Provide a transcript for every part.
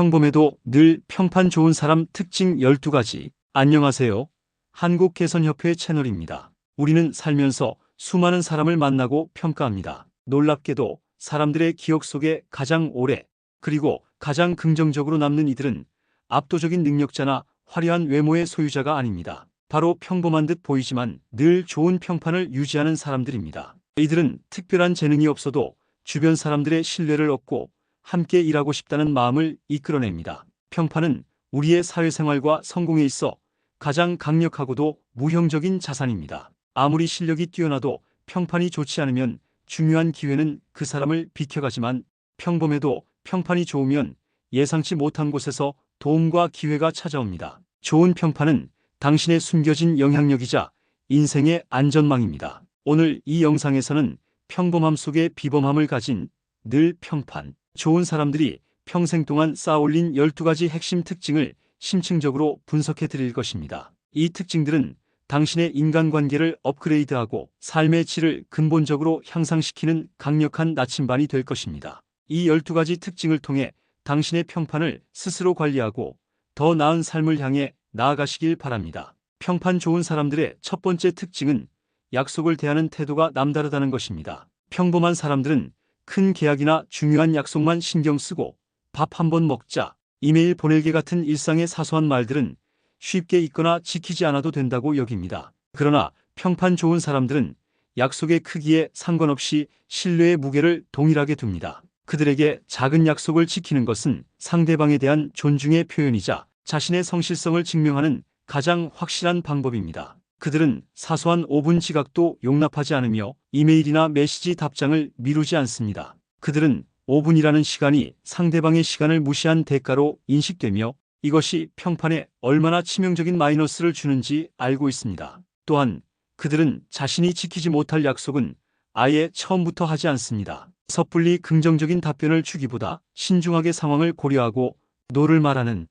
평범해도 늘 평판 좋은 사람 특징 12가지. 안녕하세요. 한국개선협회 채널입니다. 우리는 살면서 수많은 사람을 만나고 평가합니다. 놀랍게도 사람들의 기억 속에 가장 오래 그리고 가장 긍정적으로 남는 이들은 압도적인 능력자나 화려한 외모의 소유자가 아닙니다. 바로 평범한 듯 보이지만 늘 좋은 평판을 유지하는 사람들입니다. 이들은 특별한 재능이 없어도 주변 사람들의 신뢰를 얻고 함께 일하고 싶다는 마음을 이끌어냅니다. 평판은 우리의 사회생활과 성공에 있어 가장 강력하고도 무형적인 자산입니다. 아무리 실력이 뛰어나도 평판이 좋지 않으면 중요한 기회는 그 사람을 비켜가지만 평범해도 평판이 좋으면 예상치 못한 곳에서 도움과 기회가 찾아옵니다. 좋은 평판은 당신의 숨겨진 영향력이자 인생의 안전망입니다. 오늘 이 영상에서는 평범함 속에 비범함을 가진 늘 평판 좋은 사람들이 평생 동안 쌓아올린 12가지 핵심 특징을 심층적으로 분석해 드릴 것입니다. 이 특징들은 당신의 인간관계를 업그레이드하고 삶의 질을 근본적으로 향상시키는 강력한 나침반이 될 것입니다. 이 12가지 특징을 통해 당신의 평판을 스스로 관리하고 더 나은 삶을 향해 나아가시길 바랍니다. 평판 좋은 사람들의 첫 번째 특징은 약속을 대하는 태도가 남다르다는 것입니다. 평범한 사람들은 큰 계약이나 중요한 약속만 신경 쓰고 밥 한번 먹자, 이메일 보내기 같은 일상의 사소한 말들은 쉽게 잊거나 지키지 않아도 된다고 여깁니다. 그러나 평판 좋은 사람들은 약속의 크기에 상관없이 신뢰의 무게를 동일하게 둡니다. 그들에게 작은 약속을 지키는 것은 상대방에 대한 존중의 표현이자 자신의 성실성을 증명하는 가장 확실한 방법입니다. 그들은 사소한 5분 지각도 용납하지 않으며 이메일이나 메시지 답장을 미루지 않습니다. 그들은 5분이라는 시간이 상대방의 시간을 무시한 대가로 인식되며 이것이 평판에 얼마나 치명적인 마이너스를 주는지 알고 있습니다. 또한 그들은 자신이 지키지 못할 약속은 아예 처음부터 하지 않습니다. 섣불리 긍정적인 답변을 주기보다 신중하게 상황을 고려하고 노를 말하는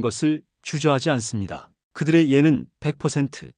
것을 주저하지 않습니다. 그들의 예는 100%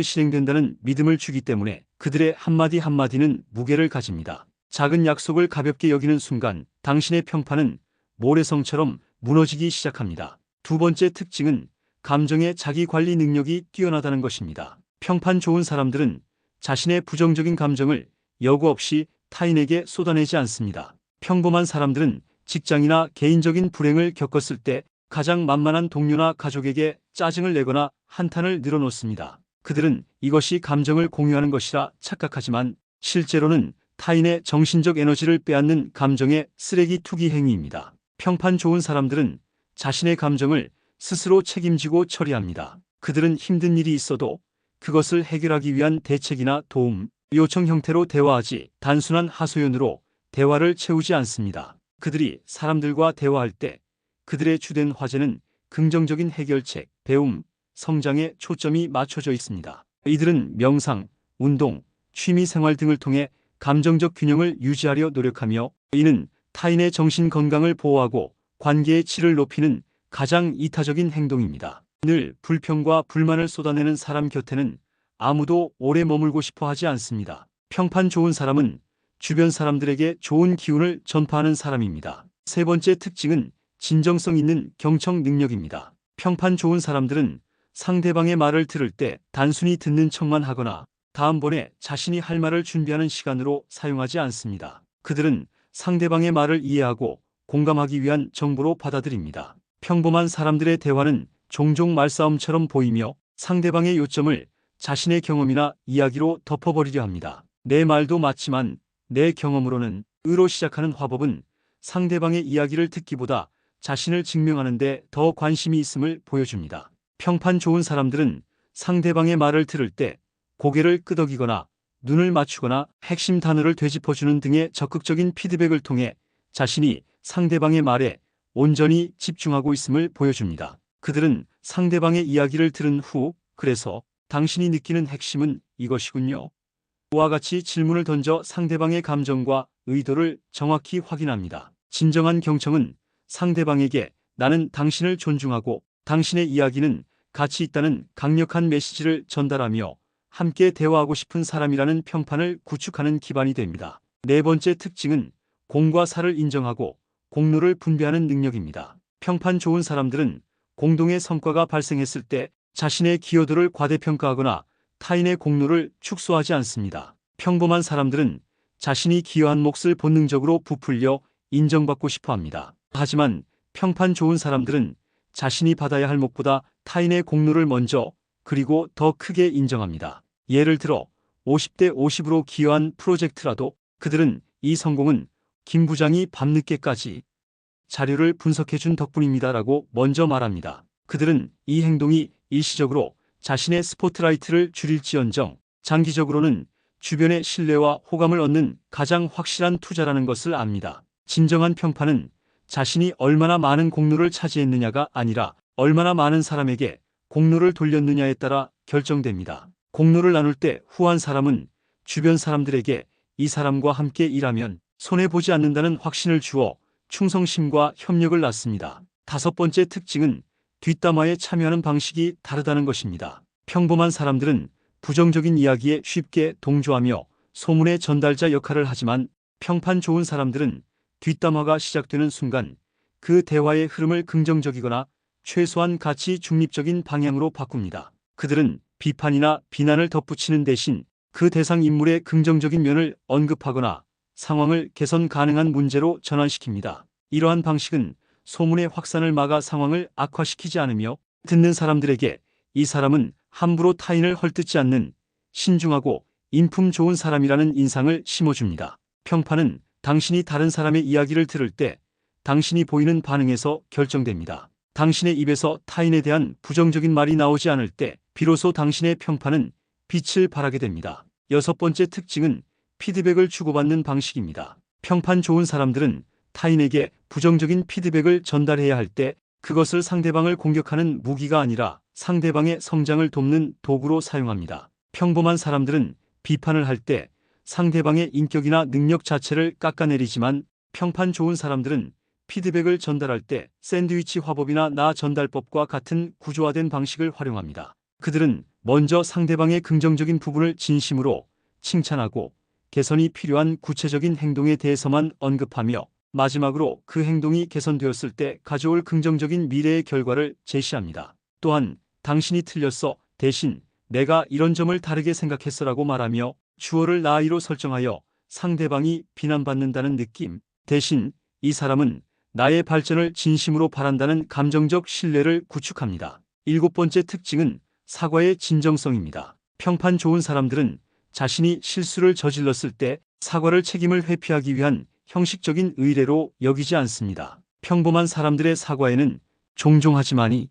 실행된다는 믿음을 주기 때문에 그들의 한마디 한마디는 무게를 가집니다. 작은 약속을 가볍게 여기는 순간 당신의 평판은 모래성처럼 무너지기 시작합니다. 두 번째 특징은 감정의 자기 관리 능력이 뛰어나다는 것입니다. 평판 좋은 사람들은 자신의 부정적인 감정을 여과 없이 타인에게 쏟아내지 않습니다. 평범한 사람들은 직장이나 개인적인 불행을 겪었을 때 가장 만만한 동료나 가족에게 짜증을 내거나 한탄을 늘어놓습니다. 그들은 이것이 감정을 공유하는 것이라 착각하지만 실제로는 타인의 정신적 에너지를 빼앗는 감정의 쓰레기 투기 행위입니다. 평판 좋은 사람들은 자신의 감정을 스스로 책임지고 처리합니다. 그들은 힘든 일이 있어도 그것을 해결하기 위한 대책이나 도움, 요청 형태로 대화하지 단순한 하소연으로 대화를 채우지 않습니다. 그들이 사람들과 대화할 때 그들의 주된 화제는 긍정적인 해결책, 배움, 성장에 초점이 맞춰져 있습니다. 이들은 명상, 운동, 취미 생활 등을 통해 감정적 균형을 유지하려 노력하며 이는 타인의 정신 건강을 보호하고 관계의 질을 높이는 가장 이타적인 행동입니다. 늘 불평과 불만을 쏟아내는 사람 곁에는 아무도 오래 머물고 싶어 하지 않습니다. 평판 좋은 사람은 주변 사람들에게 좋은 기운을 전파하는 사람입니다. 세 번째 특징은 진정성 있는 경청 능력입니다. 평판 좋은 사람들은 상대방의 말을 들을 때 단순히 듣는 척만 하거나 다음번에 자신이 할 말을 준비하는 시간으로 사용하지 않습니다. 그들은 상대방의 말을 이해하고 공감하기 위한 정보로 받아들입니다. 평범한 사람들의 대화는 종종 말싸움처럼 보이며 상대방의 요점을 자신의 경험이나 이야기로 덮어버리려 합니다. 내 말도 맞지만 내 경험으로는 으로 시작하는 화법은 상대방의 이야기를 듣기보다 자신을 증명하는 데 더 관심이 있음을 보여줍니다. 평판 좋은 사람들은 상대방의 말을 들을 때 고개를 끄덕이거나 눈을 맞추거나 핵심 단어를 되짚어주는 등의 적극적인 피드백을 통해 자신이 상대방의 말에 온전히 집중하고 있음을 보여줍니다. 그들은 상대방의 이야기를 들은 후 그래서 당신이 느끼는 핵심은 이것이군요. 와 같이 질문을 던져 상대방의 감정과 의도를 정확히 확인합니다. 진정한 경청은 상대방에게 나는 당신을 존중하고 당신의 이야기는 가치 있다는 강력한 메시지를 전달하며 함께 대화하고 싶은 사람이라는 평판을 구축하는 기반이 됩니다. 네 번째 특징은 공과 사를 인정하고 공로를 분배하는 능력입니다. 평판 좋은 사람들은 공동의 성과가 발생했을 때 자신의 기여도를 과대평가하거나 타인의 공로를 축소하지 않습니다. 평범한 사람들은 자신이 기여한 몫을 본능적으로 부풀려 인정받고 싶어 합니다. 하지만 평판 좋은 사람들은 자신이 받아야 할 몫보다 타인의 공로를 먼저 그리고 더 크게 인정합니다. 예를 들어 50대 50으로 기여한 프로젝트라도 그들은 이 성공은 김 부장이 밤늦게까지 자료를 분석해준 덕분입니다라고 먼저 말합니다. 그들은 이 행동이 일시적으로 자신의 스포트라이트를 줄일지언정 장기적으로는 주변의 신뢰와 호감을 얻는 가장 확실한 투자라는 것을 압니다. 진정한 평판은 자신이 얼마나 많은 공로를 차지했느냐가 아니라 얼마나 많은 사람에게 공로를 돌렸느냐에 따라 결정됩니다. 공로를 나눌 때 후한 사람은 주변 사람들에게 이 사람과 함께 일하면 손해보지 않는다는 확신을 주어 충성심과 협력을 낳습니다. 다섯 번째 특징은 뒷담화에 참여하는 방식이 다르다는 것입니다. 평범한 사람들은 부정적인 이야기에 쉽게 동조하며 소문의 전달자 역할을 하지만 평판 좋은 사람들은 뒷담화가 시작되는 순간 그 대화의 흐름을 긍정적이거나 최소한 가치 중립적인 방향으로 바꿉니다. 그들은 비판이나 비난을 덧붙이는 대신 그 대상 인물의 긍정적인 면을 언급하거나 상황을 개선 가능한 문제로 전환시킵니다. 이러한 방식은 소문의 확산을 막아 상황을 악화시키지 않으며 듣는 사람들에게 이 사람은 함부로 타인을 헐뜯지 않는 신중하고 인품 좋은 사람이라는 인상을 심어줍니다. 평판은 당신이 다른 사람의 이야기를 들을 때 당신이 보이는 반응에서 결정됩니다. 당신의 입에서 타인에 대한 부정적인 말이 나오지 않을 때 비로소 당신의 평판은 빛을 발하게 됩니다. 여섯 번째 특징은 피드백을 주고받는 방식입니다. 평판 좋은 사람들은 타인에게 부정적인 피드백을 전달해야 할 때 그것을 상대방을 공격하는 무기가 아니라 상대방의 성장을 돕는 도구로 사용합니다. 평범한 사람들은 비판을 할 때 상대방의 인격이나 능력 자체를 깎아내리지만 평판 좋은 사람들은 피드백을 전달할 때 샌드위치 화법이나 나 전달법과 같은 구조화된 방식을 활용합니다. 그들은 먼저 상대방의 긍정적인 부분을 진심으로 칭찬하고 개선이 필요한 구체적인 행동에 대해서만 언급하며 마지막으로 그 행동이 개선되었을 때 가져올 긍정적인 미래의 결과를 제시합니다. 또한 당신이 틀렸어 대신 내가 이런 점을 다르게 생각했어라고 말하며 주어를 나이로 설정하여 상대방이 비난받는다는 느낌 대신 이 사람은 나의 발전을 진심으로 바란다는 감정적 신뢰를 구축합니다. 일곱 번째 특징은 사과의 진정성입니다. 평판 좋은 사람들은 자신이 실수를 저질렀을 때 사과를 책임을 회피하기 위한 형식적인 의례로 여기지 않습니다. 평범한 사람들의 사과에는 종종 하지만이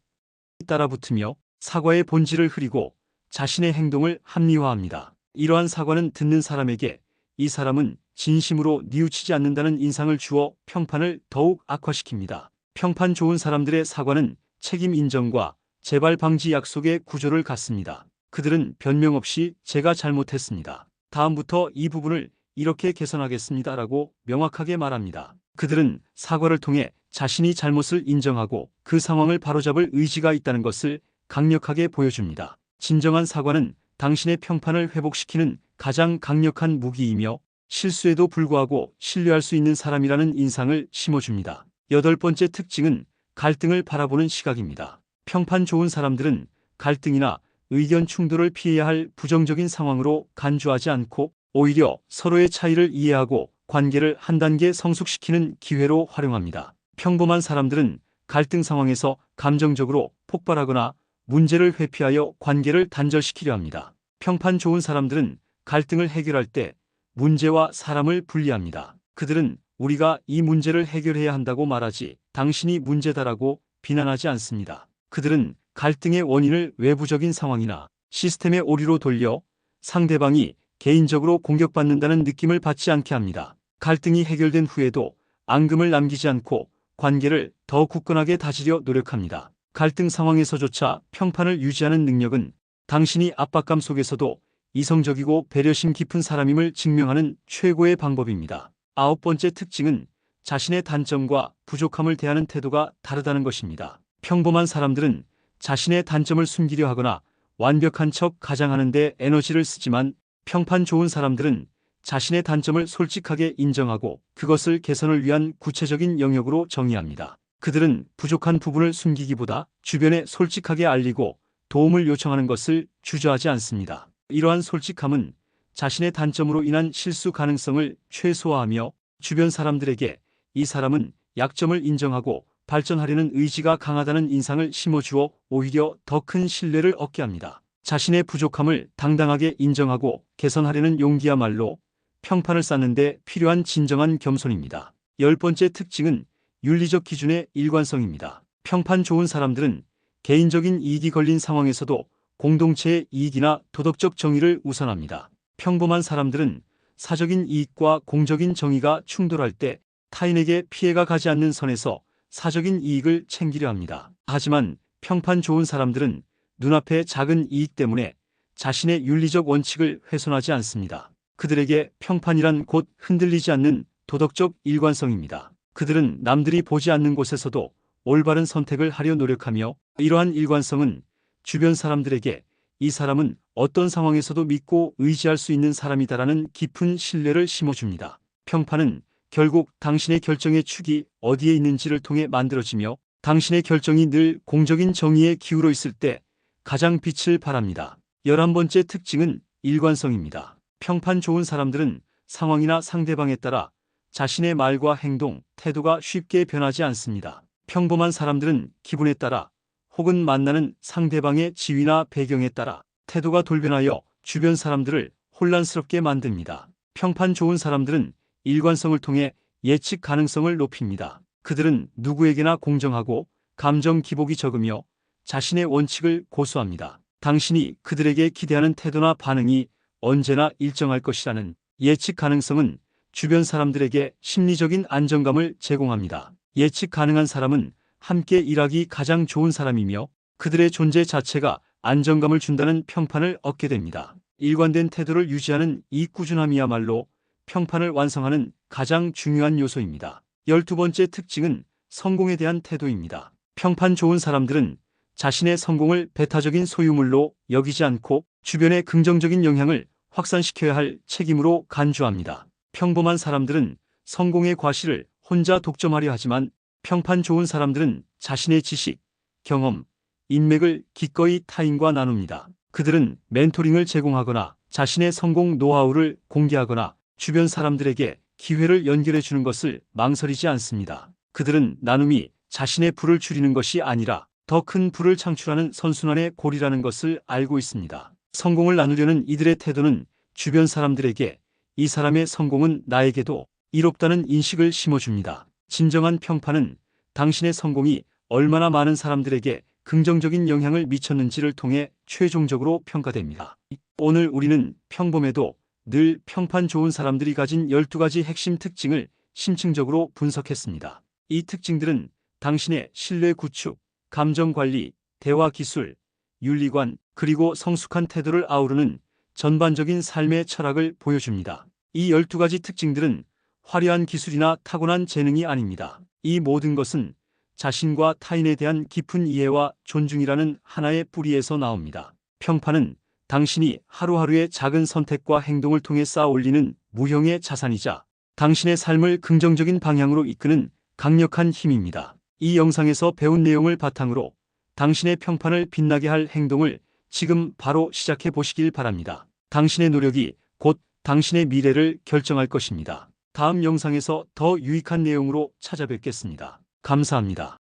따라붙으며 사과의 본질을 흐리고 자신의 행동을 합리화합니다. 이러한 사과는 듣는 사람에게 이 사람은 진심으로 뉘우치지 않는다는 인상을 주어 평판을 더욱 악화시킵니다. 평판 좋은 사람들의 사과는 책임 인정과 재발 방지 약속의 구조를 갖습니다. 그들은 변명 없이 제가 잘못했습니다. 다음부터 이 부분을 이렇게 개선하겠습니다라고 명확하게 말합니다. 그들은 사과를 통해 자신이 잘못을 인정하고 그 상황을 바로잡을 의지가 있다는 것을 강력하게 보여줍니다. 진정한 사과는 당신의 평판을 회복시키는 가장 강력한 무기이며 실수에도 불구하고 신뢰할 수 있는 사람이라는 인상을 심어줍니다. 여덟 번째 특징은 갈등을 바라보는 시각입니다. 평판 좋은 사람들은 갈등이나 의견 충돌을 피해야 할 부정적인 상황으로 간주하지 않고 오히려 서로의 차이를 이해하고 관계를 한 단계 성숙시키는 기회로 활용합니다. 평범한 사람들은 갈등 상황에서 감정적으로 폭발하거나 문제를 회피하여 관계를 단절시키려 합니다. 평판 좋은 사람들은 갈등을 해결할 때 문제와 사람을 분리합니다. 그들은 우리가 이 문제를 해결해야 한다고 말하지 당신이 문제다라고 비난하지 않습니다. 그들은 갈등의 원인을 외부적인 상황이나 시스템의 오류로 돌려 상대방이 개인적으로 공격받는다는 느낌을 받지 않게 합니다. 갈등이 해결된 후에도 앙금을 남기지 않고 관계를 더 굳건하게 다지려 노력합니다. 갈등 상황에서조차 평판을 유지하는 능력은 당신이 압박감 속에서도 이성적이고 배려심 깊은 사람임을 증명하는 최고의 방법입니다. 아홉 번째 특징은 자신의 단점과 부족함을 대하는 태도가 다르다는 것입니다. 평범한 사람들은 자신의 단점을 숨기려 하거나 완벽한 척 가장하는 데 에너지를 쓰지만 평판 좋은 사람들은 자신의 단점을 솔직하게 인정하고 그것을 개선을 위한 구체적인 영역으로 정의합니다. 그들은 부족한 부분을 숨기기보다 주변에 솔직하게 알리고 도움을 요청하는 것을 주저하지 않습니다. 이러한 솔직함은 자신의 단점으로 인한 실수 가능성을 최소화하며 주변 사람들에게 이 사람은 약점을 인정하고 발전하려는 의지가 강하다는 인상을 심어주어 오히려 더 큰 신뢰를 얻게 합니다. 자신의 부족함을 당당하게 인정하고 개선하려는 용기야말로 평판을 쌓는 데 필요한 진정한 겸손입니다. 10번째 특징은 윤리적 기준의 일관성입니다. 평판 좋은 사람들은 개인적인 이익이 걸린 상황에서도 공동체의 이익이나 도덕적 정의를 우선합니다. 평범한 사람들은 사적인 이익과 공적인 정의가 충돌할 때 타인에게 피해가 가지 않는 선에서 사적인 이익을 챙기려 합니다. 하지만 평판 좋은 사람들은 눈앞의 작은 이익 때문에 자신의 윤리적 원칙을 훼손하지 않습니다. 그들에게 평판이란 곧 흔들리지 않는 도덕적 일관성입니다. 그들은 남들이 보지 않는 곳에서도 올바른 선택을 하려 노력하며 이러한 일관성은 주변 사람들에게 이 사람은 어떤 상황에서도 믿고 의지할 수 있는 사람이다라는 깊은 신뢰를 심어줍니다. 평판은 결국 당신의 결정의 축이 어디에 있는지를 통해 만들어지며 당신의 결정이 늘 공적인 정의에 기울어 있을 때 가장 빛을 발합니다. 11번째 특징은 일관성입니다. 평판 좋은 사람들은 상황이나 상대방에 따라 자신의 말과 행동, 태도가 쉽게 변하지 않습니다. 평범한 사람들은 기분에 따라 혹은 만나는 상대방의 지위나 배경에 따라 태도가 돌변하여 주변 사람들을 혼란스럽게 만듭니다. 평판 좋은 사람들은 일관성을 통해 예측 가능성을 높입니다. 그들은 누구에게나 공정하고 감정 기복이 적으며 자신의 원칙을 고수합니다. 당신이 그들에게 기대하는 태도나 반응이 언제나 일정할 것이라는 예측 가능성은 주변 사람들에게 심리적인 안정감을 제공합니다. 예측 가능한 사람은 함께 일하기 가장 좋은 사람이며 그들의 존재 자체가 안정감을 준다는 평판을 얻게 됩니다. 일관된 태도를 유지하는 이 꾸준함이야말로 평판을 완성하는 가장 중요한 요소입니다. 12번째 특징은 성공에 대한 태도입니다. 평판 좋은 사람들은 자신의 성공을 배타적인 소유물로 여기지 않고 주변에 긍정적인 영향을 확산시켜야 할 책임으로 간주합니다. 평범한 사람들은 성공의 과실을 혼자 독점하려 하지만 평판 좋은 사람들은 자신의 지식, 경험, 인맥을 기꺼이 타인과 나눕니다. 그들은 멘토링을 제공하거나 자신의 성공 노하우를 공개하거나 주변 사람들에게 기회를 연결해 주는 것을 망설이지 않습니다. 그들은 나눔이 자신의 부를 줄이는 것이 아니라 더 큰 부를 창출하는 선순환의 고리라는 것을 알고 있습니다. 성공을 나누려는 이들의 태도는 주변 사람들에게 이 사람의 성공은 나에게도 이롭다는 인식을 심어줍니다. 진정한 평판은 당신의 성공이 얼마나 많은 사람들에게 긍정적인 영향을 미쳤는지를 통해 최종적으로 평가됩니다. 오늘 우리는 평범해도 늘 평판 좋은 사람들이 가진 12가지 핵심 특징을 심층적으로 분석했습니다. 이 특징들은 당신의 신뢰 구축, 감정 관리, 대화 기술, 윤리관, 그리고 성숙한 태도를 아우르는 전반적인 삶의 철학을 보여줍니다. 이 12가지 특징들은 화려한 기술이나 타고난 재능이 아닙니다. 이 모든 것은 자신과 타인에 대한 깊은 이해와 존중이라는 하나의 뿌리에서 나옵니다. 평판은 당신이 하루하루의 작은 선택과 행동을 통해 쌓아 올리는 무형의 자산이자 당신의 삶을 긍정적인 방향으로 이끄는 강력한 힘입니다. 이 영상에서 배운 내용을 바탕으로 당신의 평판을 빛나게 할 행동을 지금 바로 시작해 보시길 바랍니다. 당신의 노력이 곧 당신의 미래를 결정할 것입니다. 다음 영상에서 더 유익한 내용으로 찾아뵙겠습니다. 감사합니다.